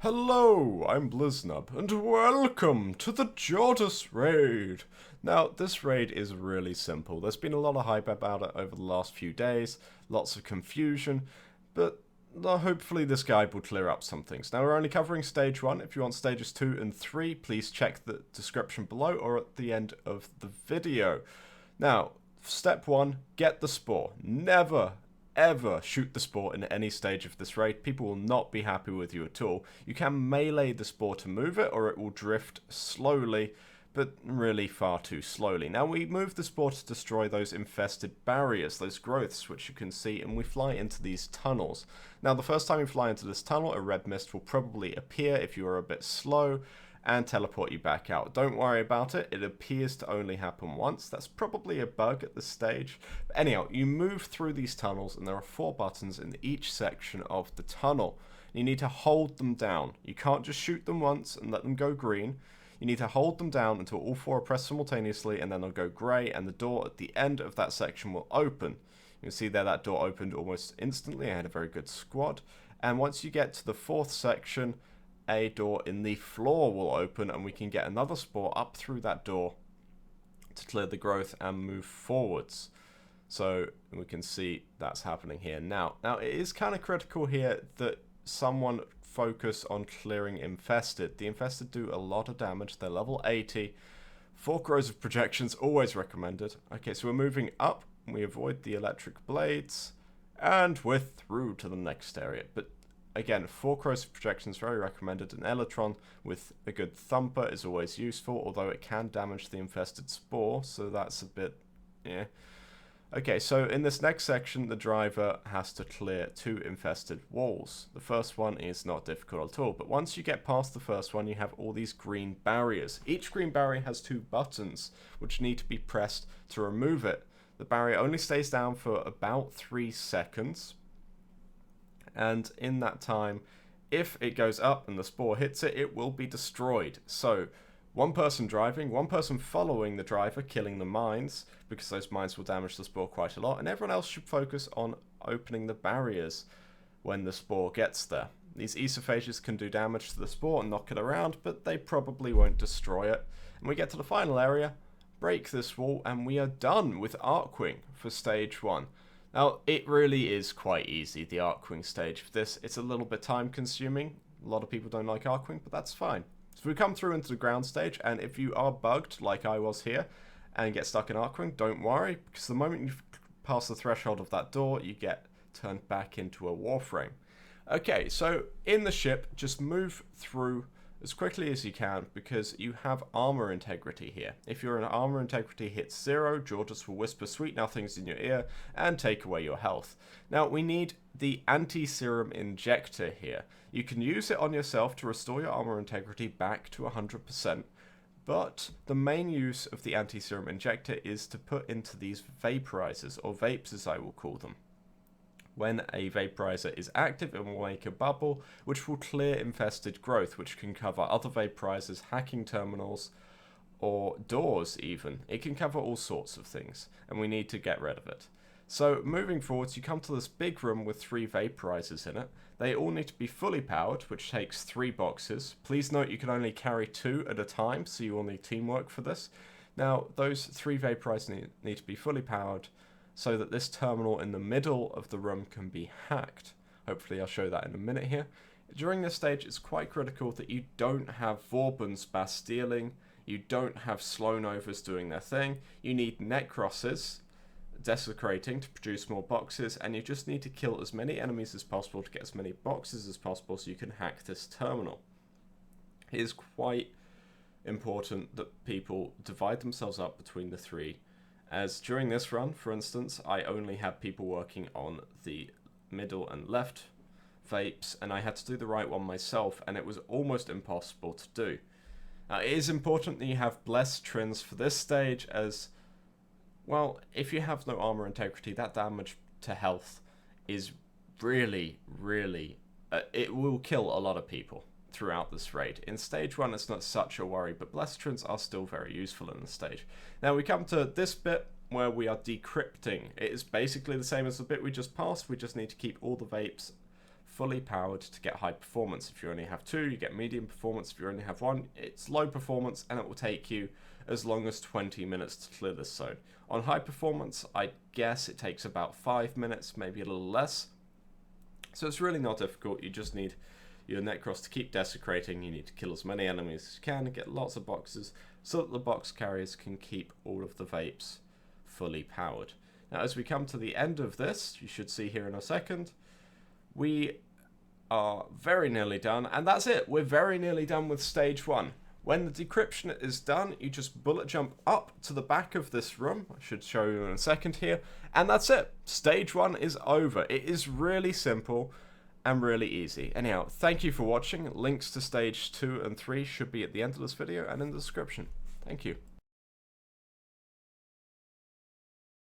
Hello, I'm Bliznub, and welcome to the Jordas raid! Now, this raid is really simple. There's been a lot of hype about it over the last few days, lots of confusion, but hopefully this guide will clear up some things. Now, we're only covering stage 1. If you want stages 2 and 3, please check the description below or at the end of the video. Now, step 1, get the spore. Never, ever shoot the spore in any stage of this raid. People will not be happy with you at all. You can melee the spore to move it, or it will drift slowly, but really far too slowly. Now we move the spore to destroy those infested barriers, those growths which you can see, and we fly into these tunnels. Now the first time you fly into this tunnel, a red mist will probably appear if you are a bit slow, and teleport you back out. Don't worry about it, it appears to only happen once. That's probably a bug at this stage. But anyhow, you move through these tunnels and there are 4 buttons in each section of the tunnel. You need to hold them down. You can't just shoot them once and let them go green. You need to hold them down until all 4 are pressed simultaneously, and then they'll go grey and the door at the end of that section will open. You can see there that door opened almost instantly. I had a very good squad. And once you get to the 4th section, a door in the floor will open and we can get another spore up through that door to clear the growth and move forwards. So we can see that's happening here now. Now it is kind of critical here that someone focus on clearing infested. The infested do a lot of damage. They're level 80. 4 corrosive projections always recommended. Okay, so we're moving up. We avoid the electric blades and we're through to the next area. But again, 4 corrosive projections very recommended. An Elytron with a good thumper is always useful, although it can damage the infested spore, so that's a bit, yeah. Okay, so in this next section, the driver has to clear 2 infested walls. The first one is not difficult at all, but once you get past the first one, you have all these green barriers. Each green barrier has 2 buttons, which need to be pressed to remove it. The barrier only stays down for about 3 seconds. And in that time, if it goes up and the spore hits it, it will be destroyed. So, one person driving, one person following the driver, killing the mines, because those mines will damage the spore quite a lot, and everyone else should focus on opening the barriers when the spore gets there. These esophages can do damage to the spore and knock it around, but they probably won't destroy it. And we get to the final area, break this wall, and we are done with Archwing for stage 1. Now, it really is quite easy, the Archwing stage for this. It's a little bit time consuming. A lot of people don't like Archwing, but that's fine. So we come through into the ground stage, and if you are bugged, like I was here, and get stuck in Archwing, don't worry, because the moment you pass the threshold of that door, you get turned back into a Warframe. Okay, so in the ship, just move through as quickly as you can, because you have armor integrity here. If your armor integrity hits 0, Jordas will whisper sweet nothings in your ear and take away your health. Now, we need the anti-serum injector here. You can use it on yourself to restore your armor integrity back to 100%, but the main use of the anti-serum injector is to put into these vaporizers, or vapes as I will call them. When a vaporizer is active, it will make a bubble, which will clear infested growth, which can cover other vaporizers, hacking terminals, or doors even. It can cover all sorts of things, and we need to get rid of it. So, moving forwards, you come to this big room with 3 vaporizers in it. They all need to be fully powered, which takes 3 boxes. Please note you can only carry 2 at a time, so you will need teamwork for this. Now, those 3 vaporizers need to be fully powered, so that this terminal in the middle of the room can be hacked. Hopefully I'll show that in a minute here. During this stage, it's quite critical that you don't have Vorbans Bastealing, you don't have Sloanovers doing their thing, you need Necrosses desecrating to produce more boxes, and you just need to kill as many enemies as possible to get as many boxes as possible so you can hack this terminal. It is quite important that people divide themselves up between the 3. As during this run, for instance, I only had people working on the middle and left vapes, and I had to do the right one myself, and it was almost impossible to do. Now, it is important that you have blessed trins for this stage, as, well, if you have no armor integrity, that damage to health is really, it will kill a lot of people throughout this raid. In stage 1 it's not such a worry, but blessed trins are still very useful in this stage. Now we come to this bit where we are decrypting. It is basically the same as the bit we just passed, we just need to keep all the vapes fully powered to get high performance. If you only have 2, you get medium performance. If you only have 1, it's low performance, and it will take you as long as 20 minutes to clear this zone. On high performance, I guess it takes about 5 minutes, maybe a little less. So it's really not difficult. You just need your Necros to keep desecrating. You need to kill as many enemies as you can and get lots of boxes so that the box carriers can keep all of the vapes fully powered. Now, as we come to the end of this, you should see here in a second, we are very nearly done, and that's it. We're very nearly done with stage 1. When the decryption is done, you just bullet jump up to the back of this room. I should show you in a second here, and that's it. Stage 1 is over. It is really simple and really easy. Anyhow, thank you for watching. Links to stage 2 and 3 should be at the end of this video and in the description. Thank you.